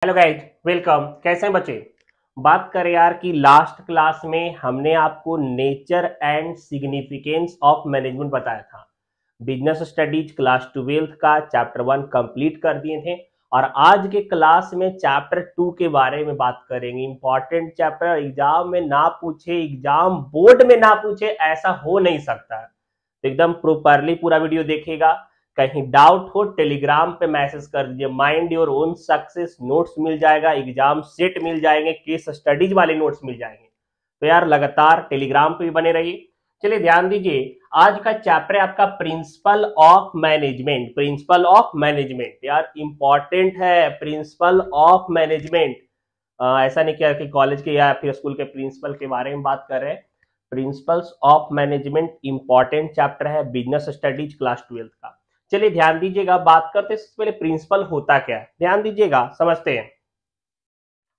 Hello guys, welcome. कैसे हैं बच्चे? बात करें यार कि लास्ट क्लास में हमने आपको nature and significance of management बताया था। बिजनेस स्टडीज क्लास 12th का चैप्टर 1 कंप्लीट कर दिए थे और आज के क्लास में चैप्टर 2 के बारे में बात करेंगे। इंपॉर्टेंट चैप्टर, एग्जाम में ना पूछे, एग्जाम बोर्ड में ना पूछे, ऐसा हो नहीं सकता। तो एकदम प्रॉपरली पूरा वीडियो देखेगा। कहीं डाउट हो टेलीग्राम पे मैसेज कर दीजिए। Mind your own success notes मिल जाएगा, एग्जाम सेट मिल जाएंगे, केस स्टडीज वाले नोट्स मिल जाएंगे। तो यार लगातार टेलीग्राम पे भी बने रहिए। चलिए ध्यान दीजिए, आज का चैप्टर है आपका principal of management. Principal of management यार इंपॉर्टेंट है। प्रिंसिपल ऑफ मैनेजमेंट, ऐसा नहीं किया कि कॉलेज के या फिर स्कूल के प्रिंसिपल के बारे में बात कर रहे हैं। Principles of management important chapter है बिजनेस स्टडीज क्लास 12th का। चलिए ध्यान दीजिएगा, बात करते हैं पहले प्रिंसिपल होता क्या है। ध्यान दीजिएगा, समझते हैं।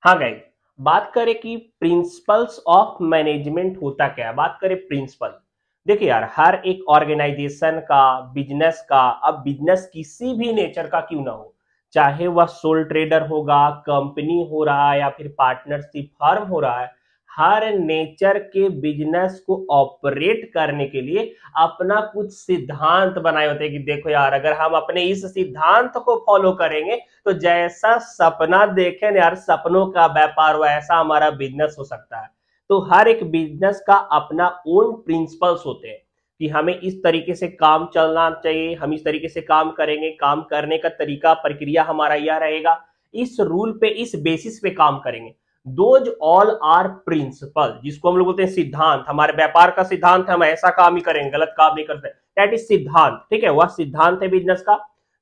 हाँ गाइस, बात करें कि प्रिंसिपल्स ऑफ मैनेजमेंट होता क्या है। बात करें प्रिंसिपल, देखिए यार हर एक ऑर्गेनाइजेशन का, बिजनेस का, अब बिजनेस किसी भी नेचर का क्यों ना हो, चाहे वह सोल ट्रेडर होगा, कंपनी हो रहा है या फिर पार्टनरशिप फर्म हो रहा है, हर नेचर के बिजनेस को ऑपरेट करने के लिए अपना कुछ सिद्धांत बनाए होते हैं कि देखो यार अगर हम अपने इस सिद्धांत को फॉलो करेंगे तो जैसा सपना देखें यार, सपनों का व्यापार हो, ऐसा हमारा बिजनेस हो सकता है। तो हर एक बिजनेस का अपना ओन प्रिंसिपल्स होते हैं कि हमें इस तरीके से काम चलना चाहिए, हम इस तरीके से काम करेंगे, काम करने का तरीका प्रक्रिया हमारा यह रहेगा, इस रूल पे, इस बेसिस पे काम करेंगे। दोज ऑल आर प्रिंसिपल, जिसको हम लोग बोलते हैं सिद्धांत। हमारे व्यापार का सिद्धांत, हम ऐसा काम ही करेंगे, गलत काम नहीं करते, दैट इज सिद्धांत। ठीक है, वह सिद्धांत है बिजनेस का।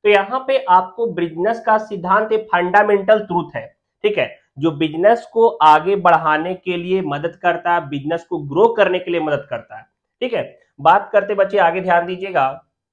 तो यहाँ पे आपको बिजनेस का सिद्धांत एक फंडामेंटल ट्रूथ है, ठीक है, जो बिजनेस को आगे बढ़ाने के लिए मदद करता है, बिजनेस को ग्रो करने के लिए मदद करता है। ठीक है, बात करते बच्चे आगे, ध्यान दीजिएगा।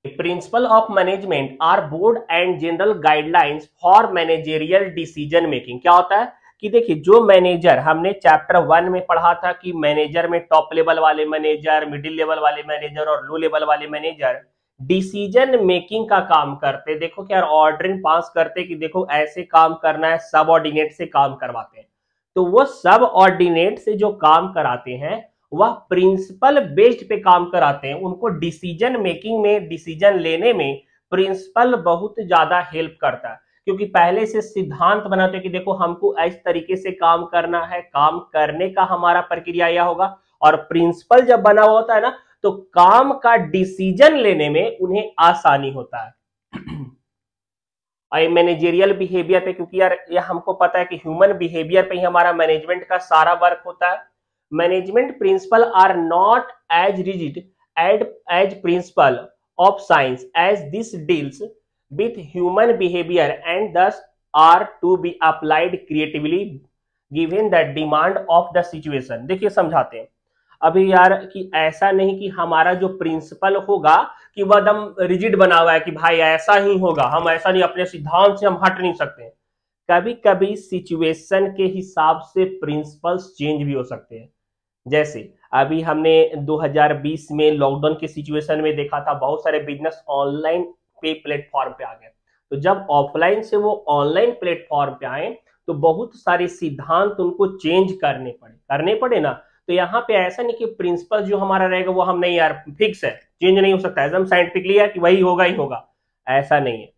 Principle of management are broad and general guidelines for managerial decision making. क्या होता है कि देखिए, जो मैनेजर, हमने चैप्टर 1 में पढ़ा था कि मैनेजर में टॉप लेवल वाले मैनेजर, मिडिल लेवल वाले मैनेजर और लो लेवल वाले मैनेजर डिसीजन मेकिंग का काम करते। देखो क्या ऑर्डरिंग पास करते कि देखो ऐसे काम करना है, सब ऑर्डिनेट से काम करवाते हैं। तो वो सब ऑर्डिनेट से जो काम कराते हैं वह प्रिंसिपल बेस्ड पे काम कराते हैं। उनको डिसीजन मेकिंग में, डिसीजन लेने में प्रिंसिपल बहुत ज्यादा हेल्प करता है, क्योंकि पहले से सिद्धांत बनाते हैं कि देखो हमको इस तरीके से काम करना है, काम करने का हमारा प्रक्रिया यह होगा। और प्रिंसिपल जब बना हुआ होता है ना, तो काम का डिसीजन लेने में उन्हें आसानी होता है। और मैनेजेरियल बिहेवियर पे, क्योंकि यार ये हमको पता है कि ह्यूमन बिहेवियर पे ही हमारा मैनेजमेंट का सारा वर्क होता है। Management principle are not as rigid as principle of science as this deals with human behaviour and thus are to be applied creatively given the demand of the situation. देखिए समझाते हैं अभी यार कि ऐसा नहीं कि हमारा जो प्रिंसिपल होगा कि वह एकदम रिजिड बना हुआ है कि भाई ऐसा ही होगा, हम ऐसा नहीं, अपने सिद्धांत से हम हट नहीं सकते। कभी कभी सिचुएशन के हिसाब से प्रिंसिपल्स चेंज भी हो सकते हैं। जैसे अभी हमने 2020 में लॉकडाउन के सिचुएशन में देखा था, बहुत सारे बिजनेस ऑनलाइन पे प्लेटफॉर्म पे आ गए। तो जब ऑफलाइन से वो ऑनलाइन प्लेटफॉर्म पे आए तो बहुत सारे सिद्धांत उनको चेंज करने पड़े ना। तो यहाँ पे ऐसा नहीं कि प्रिंसिपल जो हमारा रहेगा वो हम नहीं यार फिक्स है, चेंज नहीं हो सकता, एकदम साइंटिफिकली है कि वही होगा ही होगा, ऐसा नहीं है।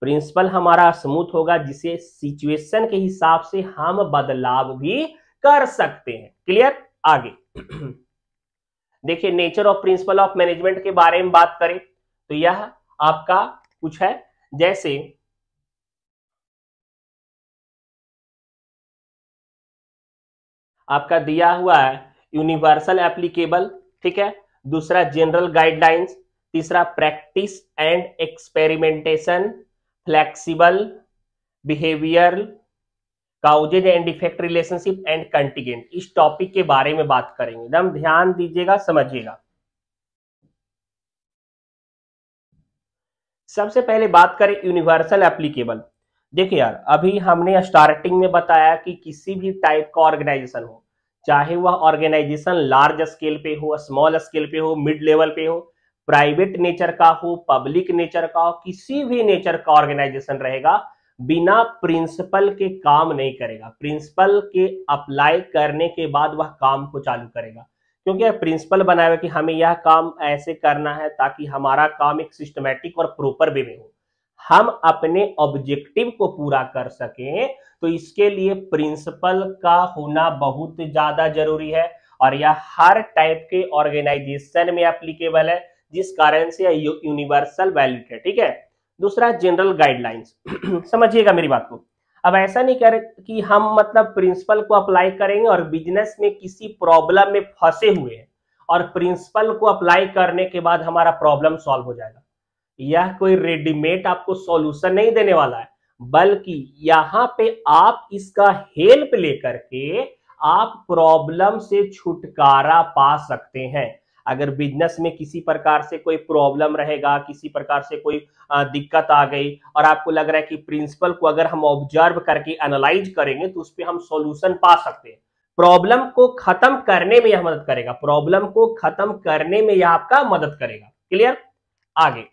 प्रिंसिपल हमारा स्मूथ होगा जिसे सिचुएशन के हिसाब से हम बदलाव भी कर सकते हैं। क्लियर? आगे देखिए, nature of principal of management के बारे में बात करें तो यह आपका कुछ है, जैसे आपका दिया हुआ है यूनिवर्सल एप्लीकेबल, ठीक है, दूसरा जनरल गाइडलाइंस, तीसरा practice and experimentation, flexible behaviour, causes and effect relationship and contingent. इस टॉपिक के बारे में बात करेंगे, एकदम ध्यान दीजिएगा, समझिएगा। सबसे पहले बात करें यूनिवर्सल एप्लीकेबल। देखिए यार अभी हमने स्टार्टिंग में बताया कि किसी भी टाइप का ऑर्गेनाइजेशन हो, चाहे वह ऑर्गेनाइजेशन लार्ज स्केल पे हो, स्मॉल स्केल पे हो, मिड लेवल पे हो, प्राइवेट नेचर का हो, पब्लिक नेचर का हो, किसी भी नेचर का ऑर्गेनाइजेशन रहेगा, बिना प्रिंसिपल के काम नहीं करेगा, प्रिंसिपल के अप्लाई करने के बाद वह काम को चालू करेगा। क्योंकि प्रिंसिपल बनाया हुआ कि हमें यह काम ऐसे करना है ताकि हमारा काम एक सिस्टमैटिक और प्रॉपर वे में हो, हम अपने ऑब्जेक्टिव को पूरा कर सकें, तो इसके लिए प्रिंसिपल का होना बहुत ज्यादा जरूरी है। और यह हर टाइप के ऑर्गेनाइजेशन में एप्लीकेबल है, जिस कारण से यह यूनिवर्सल वैलिड है। ठीक है। दूसरा जनरल गाइडलाइंस समझिएगा मेरी बात को। अब ऐसा नहीं कर कि हम मतलब प्रिंसिपल को अप्लाई करेंगे और बिजनेस में किसी प्रॉब्लम में फंसे हुए हैं और प्रिंसिपल को अप्लाई करने के बाद हमारा प्रॉब्लम सॉल्व हो जाएगा। यह कोई रेडीमेड आपको सॉल्यूशन नहीं देने वाला है, बल्कि यहां पे आप इसका हेल्प लेकर के आप प्रॉब्लम से छुटकारा पा सकते हैं। अगर बिजनेस में किसी प्रकार से कोई प्रॉब्लम रहेगा, किसी प्रकार से कोई दिक्कत आ गई और आपको लग रहा है कि प्रिंसिपल को अगर हम ऑब्जर्व करके एनालाइज करेंगे तो उस पर हम सॉल्यूशन पा सकते हैं। प्रॉब्लम को खत्म करने में यह मदद करेगा, प्रॉब्लम को खत्म करने में यह आपका मदद करेगा। क्लियर। आगे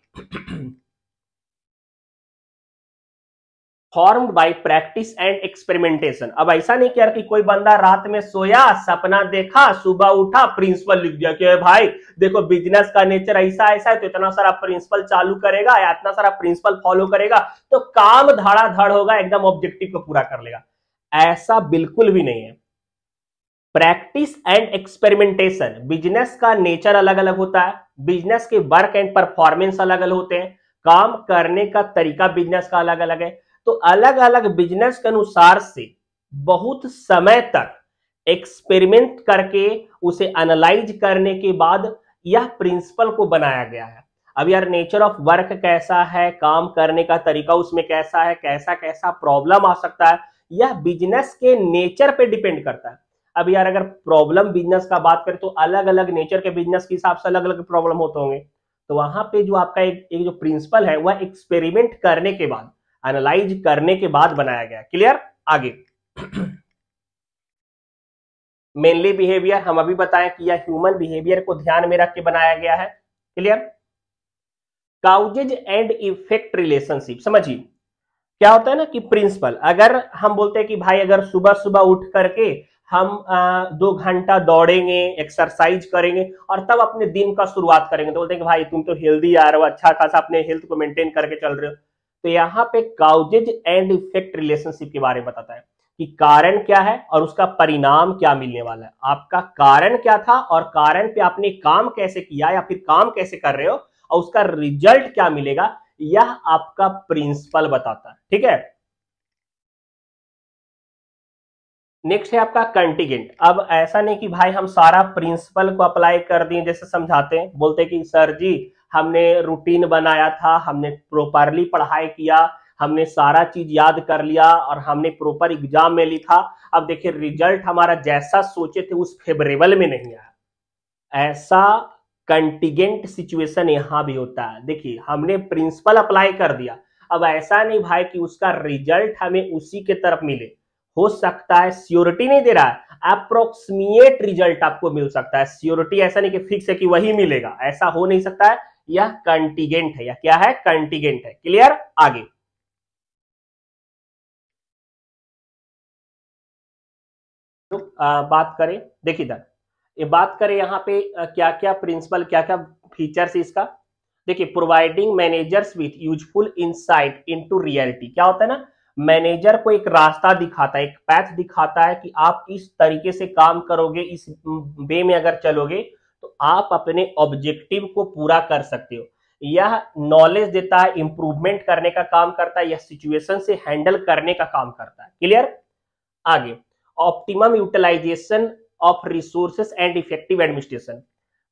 formed by practice and experimentation. अब ऐसा नहीं किया कि कोई बंदा रात में सोया, सपना देखा, सुबह उठा, प्रिंसिपल लिख दिया कि भाई देखो बिजनेस का नेचर ऐसा ऐसा है, तो इतना सारा प्रिंसिपल चालू करेगा या इतना सारा प्रिंसिपल फॉलो करेगा तो काम धड़ाधड़ होगा, एकदम ऑब्जेक्टिव को पूरा कर लेगा। ऐसा बिल्कुल भी नहीं है। प्रैक्टिस एंड एक्सपेरिमेंटेशन, बिजनेस का नेचर अलग अलग होता है, बिजनेस के वर्क एंड परफॉर्मेंस अलग अलग होते हैं, काम करने का तरीका बिजनेस का अलग अलग है। तो अलग अलग बिजनेस के अनुसार से बहुत समय तक एक्सपेरिमेंट करके उसे एनालाइज करने के बाद यह प्रिंसिपल को बनाया गया है। अब यार नेचर ऑफ वर्क कैसा है, काम करने का तरीका उसमें कैसा है, कैसा कैसा प्रॉब्लम आ सकता है, यह बिजनेस के नेचर पे डिपेंड करता है। अब यार अगर प्रॉब्लम बिजनेस का बात करें तो अलग अलग नेचर के बिजनेस के हिसाब से अलग अलग प्रॉब्लम होते होंगे। तो वहां पे जो आपका एक जो प्रिंसिपल है वह एक्सपेरिमेंट करने के बाद, एनालाइज करने के बाद बनाया गया। क्लियर। आगे मेनली बिहेवियर, हम अभी बताएं कि यह ह्यूमन बिहेवियर को ध्यान में रख के बनाया गया है। Clear. Causes and effect relationship, समझिए क्या होता है ना कि प्रिंसिपल, अगर हम बोलते हैं कि भाई अगर सुबह सुबह उठ करके हम 2 घंटा दौड़ेंगे, एक्सरसाइज करेंगे और तब अपने दिन का शुरुआत करेंगे, तो बोलते हैं कि भाई तुम तो हेल्दी आ रहे हो, अच्छा खासा अपने हेल्थ को मेंटेन करके चल रहे हो। तो यहाँ पे काउजेज एंड इफेक्ट रिलेशनशिप के बारे में बताता है कि कारण क्या है और उसका परिणाम क्या मिलने वाला है। आपका कारण क्या था और कारण पे आपने काम कैसे किया या फिर काम कैसे कर रहे हो और उसका रिजल्ट क्या मिलेगा, यह आपका प्रिंसिपल बताता है। ठीक है। नेक्स्ट है आपका कंटीजेंट। अब ऐसा नहीं कि भाई हम सारा प्रिंसिपल को अप्लाई कर दिए, जैसे समझाते हैं, बोलते हैं कि सर जी हमने रूटीन बनाया था, हमने प्रॉपरली पढ़ाई किया, हमने सारा चीज याद कर लिया और हमने प्रॉपर एग्जाम में ली था, अब देखिए रिजल्ट हमारा जैसा सोचे थे उस फेवरेबल में नहीं आया। ऐसा कंटीजेंट सिचुएशन यहां भी होता है। देखिए हमने प्रिंसिपल अप्लाई कर दिया, अब ऐसा नहीं भाई कि उसका रिजल्ट हमें उसी के तरफ मिले, हो सकता है, श्योरिटी नहीं दे रहा है, अप्रोक्सीमेट रिजल्ट आपको मिल सकता है। श्योरिटी ऐसा नहीं कि फिक्स है कि वही मिलेगा, ऐसा हो नहीं सकता है। यह कंटीजेंट है, या क्या है, कंटीजेंट है। क्लियर। आगे तो बात करें, देखिए इधर ये बात करें यहाँ पे क्या क्या प्रिंसिपल, क्या क्या फीचर्स इसका। देखिए providing managers with useful insight into reality, क्या होता है ना, मैनेजर को एक रास्ता दिखाता है, एक पैथ दिखाता है कि आप इस तरीके से काम करोगे, इस वे में अगर चलोगे तो आप अपने ऑब्जेक्टिव को पूरा कर सकते हो। यह नॉलेज देता है, इंप्रूवमेंट करने का काम करता है, यह सिचुएशन से हैंडल करने का काम करता है। क्लियर। आगे optimum utilisation of resources and effective administration.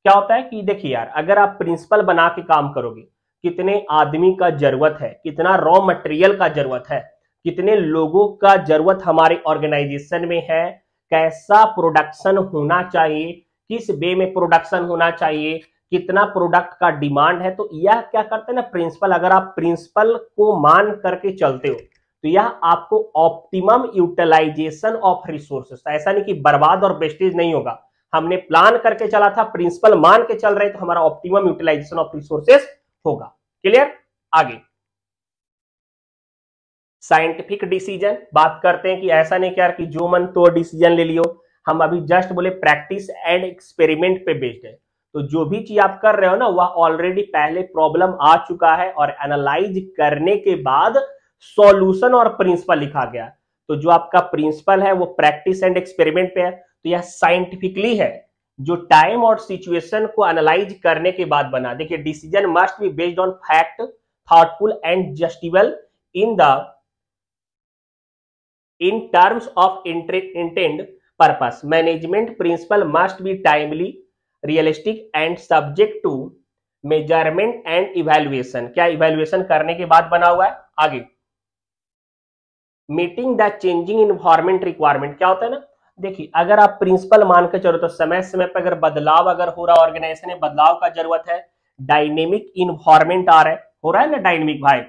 क्या होता है कि देखिए यार अगर आप प्रिंसिपल बना के काम करोगे, कितने आदमी का जरूरत है, कितना रॉ मटेरियल का जरूरत है, कितने लोगों का जरूरत हमारे ऑर्गेनाइजेशन में है, कैसा प्रोडक्शन होना चाहिए, किस वे में प्रोडक्शन होना चाहिए, कितना प्रोडक्ट का डिमांड है, तो यह क्या करते हैं ना प्रिंसिपल, अगर आप प्रिंसिपल को मान करके चलते हो तो यह आपको ऑप्टिमम यूटिलाइजेशन ऑफ रिसोर्सेस, ऐसा नहीं कि बर्बाद और वेस्टेज नहीं होगा, हमने प्लान करके चला था, प्रिंसिपल मान के चल रहे तो हमारा ऑप्टिमम यूटिलाइजेशन ऑफ रिसोर्सेस होगा। क्लियर। आगे साइंटिफिक डिसीजन, बात करते हैं कि ऐसा नहीं क्या कि जो मन तो डिसीजन ले लियो, हम अभी जस्ट बोले प्रैक्टिस एंड एक्सपेरिमेंट पे बेस्ड है। तो जो भी चीज आप कर रहे हो ना वह ऑलरेडी पहले प्रॉब्लम आ चुका है और एनालाइज करने के बाद सॉल्यूशन और प्रिंसिपल लिखा गया। तो जो आपका प्रिंसिपल है वो प्रैक्टिस एंड एक्सपेरिमेंट पे है, तो यह साइंटिफिकली है, जो टाइम और सिचुएशन को एनालाइज करने के बाद बना। देखिए decision must be based on fact, thoughtful and justifiable in terms of intent purpose. Management principle must be timely, realistic and subject to measurement and evaluation. क्या evaluation करने के बाद बना हुआ है? आगे meeting the changing environment requirement, क्या होता है ना, देखिए अगर आप प्रिंसिपल मान के चलो तो समय समय पर अगर बदलाव अगर हो रहा है, ऑर्गेनाइजेशन में बदलाव का जरूरत है, डायनेमिक इन्वायरमेंट आ रहा है, हो रहा है ना डायनेमिक भाई।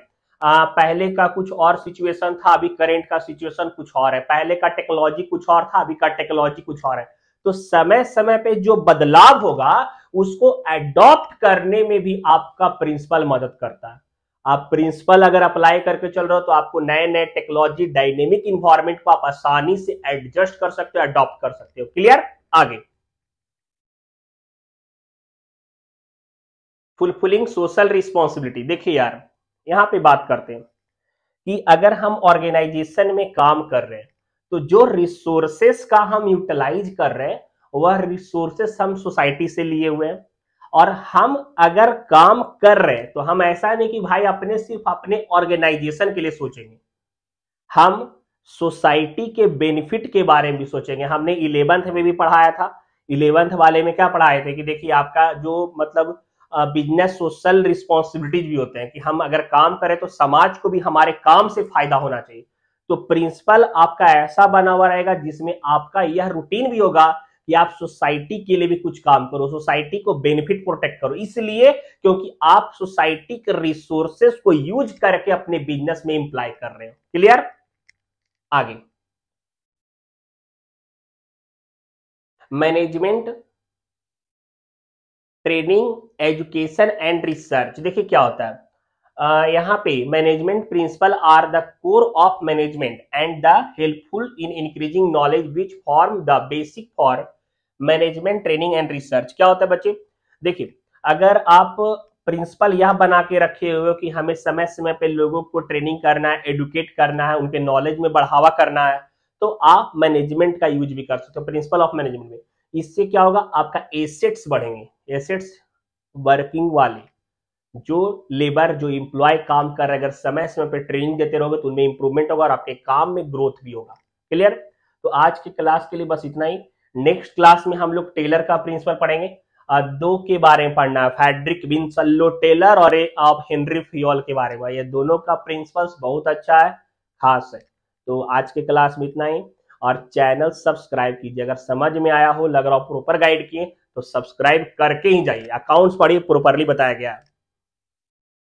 पहले का कुछ और सिचुएशन था, अभी करंट का सिचुएशन कुछ और है, पहले का टेक्नोलॉजी कुछ और था, अभी का टेक्नोलॉजी कुछ और है। तो समय समय पे जो बदलाव होगा उसको एडॉप्ट करने में भी आपका प्रिंसिपल मदद करता है। आप प्रिंसिपल अगर अप्लाई करके चल रहे हो तो आपको नए नए टेक्नोलॉजी, डायनेमिक इन्वायरमेंट को आप आसानी से एडजस्ट कर सकते हो, अडॉप्ट कर सकते हो। क्लियर? आगे फुलफिलिंग सोशल रिस्पॉन्सिबिलिटी। देखिए यार यहां पे बात करते हैं कि अगर हम ऑर्गेनाइजेशन में काम कर रहे हैं तो जो रिसोर्सेस का हम यूटिलाइज कर रहे हैं वह रिसोर्सेस हम सोसाइटी से लिए हुए हैं। और हम अगर काम कर रहे हैं तो हम ऐसा नहीं कि भाई अपने सिर्फ अपने ऑर्गेनाइजेशन के लिए सोचेंगे, हम सोसाइटी के बेनिफिट के बारे में भी सोचेंगे। हमने 11th में भी पढ़ाया था, 11th वाले में क्या पढ़ाए थे कि देखिए आपका जो मतलब बिजनेस सोशल रिस्पॉन्सिबिलिटीज भी होते हैं कि हम अगर काम करें तो समाज को भी हमारे काम से फायदा होना चाहिए। तो प्रिंसिपल आपका ऐसा बना हुआ रहेगा जिसमें आपका यह रूटीन भी होगा कि आप सोसाइटी के लिए भी कुछ काम करो, सोसाइटी को बेनिफिट प्रोटेक्ट करो, इसलिए क्योंकि आप सोसाइटी के रिसोर्सेस को यूज करके अपने बिजनेस में इंप्लाई कर रहे हो। क्लियर? आगे management training, education and research. देखिए क्या होता है यहाँ पे management principle are the core of management and the helpful in increasing knowledge which form the basic for management training and research. क्या होता है बच्चे? देखिए अगर आप प्रिंसिपल यह बना के रखे हुए हो कि हमें समय समय पे लोगों को ट्रेनिंग करना है, एडुकेट करना है, उनके नॉलेज में बढ़ावा करना है, तो आप मैनेजमेंट का यूज भी कर सकते हो प्रिंसिपल ऑफ मैनेजमेंट में। इससे क्या होगा? आपका एसेट्स बढ़ेंगे, एसेट्स वर्किंग वाले जो लेबर जो एम्प्लॉय काम कर रहे हैं, अगर समय समय पे ट्रेनिंग देते रहोगे तो उनमें इंप्रूवमेंट होगा और आपके काम में ग्रोथ भी होगा। क्लियर? तो आज की क्लास के लिए बस इतना ही। नेक्स्ट क्लास में हम लोग टेलर का प्रिंसिपल पढ़ेंगे, दो के बारे में पढ़ना है, फ्रेडरिक विंसलो टेलर और आप हेनरी फियोल के बारे में। ये दोनों का प्रिंसिपल्स बहुत अच्छा है, खास है। तो आज के क्लास में इतना ही, और चैनल सब्सक्राइब कीजिए। अगर समझ में आया हो, लग रहा हो प्रॉपर गाइड किए तो सब्सक्राइब करके ही जाइए। अकाउंट्स पढ़िए, प्रॉपरली बताया गया है।